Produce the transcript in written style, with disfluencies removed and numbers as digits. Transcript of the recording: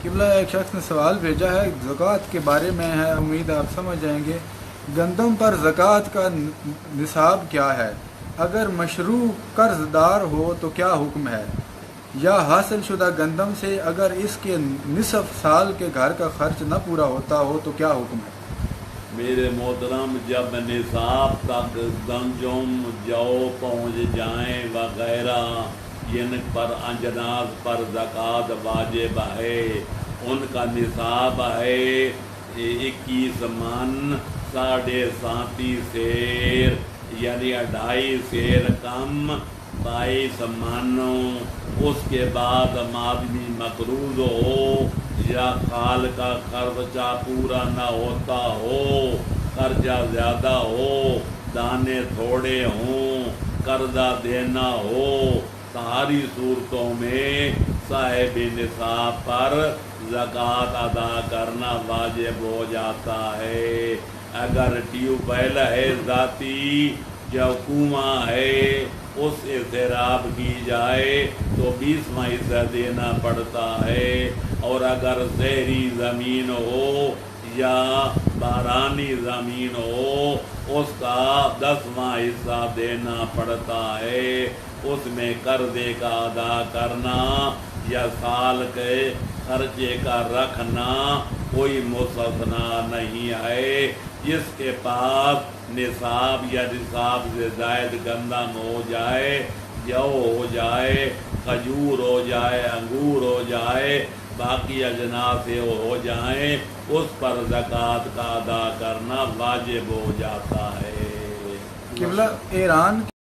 قبلہ ایک شخص نے سوال بھیجا ہے، زکوٰۃ کے بارے میں ہے، امید آپ سمجھ جائیں گے۔ گندم پر زکوٰۃ کا نصاب کیا ہے؟ اگر مشروع قرض دار ہو تو کیا حکم ہے؟ یا حاصل شدہ گندم سے اگر اس کے نصف سال کے گھر کا خرچ نہ پورا ہوتا ہو تو کیا حکم ہے؟ میرے محترم، جب نصاب تک گندم جو پہنچ جائیں وغیرہ جن پر اجناس پر زکوٰۃ واجب ہے، ان کا نصاب ہے 21 من 37.5 سیر، یعنی 2.5 سیر کم 22 من۔ اس کے بعد آدمی مقروض ہو یا خال کا خرچہ پورا نہ ہوتا ہو، قرضہ زیادہ ہو، دانے تھوڑے ہوں، قرضہ دینا ہو، ساری صورتوں میں صاحب نصاب پر زکوٰۃ ادا کرنا واجب ہو جاتا ہے۔ اگر ٹیوب ویل ہے ذاتی یا کنواں ہے، اس سے سیراب کی جائے تو 20واں حصہ دینا پڑتا ہے، اور اگر زہری زمین ہو یا بارانی زمین ہو اس کا 10واں حصہ دینا پڑتا ہے۔ اس میں قرضے کا ادا کرنا یا سال کے خرچے کا رکھنا کوئی مستثنا نہیں ہے۔ جس کے پاس نصاب یا نصاب سے زائد گندم ہو جائے، جو ہو جائے، کھجور ہو جائے، انگور ہو جائے، باقی اجناس سے ہو جائیں، اس پر زکوٰۃ کا ادا کرنا واجب ہو جاتا ہے۔ قبلہ ایران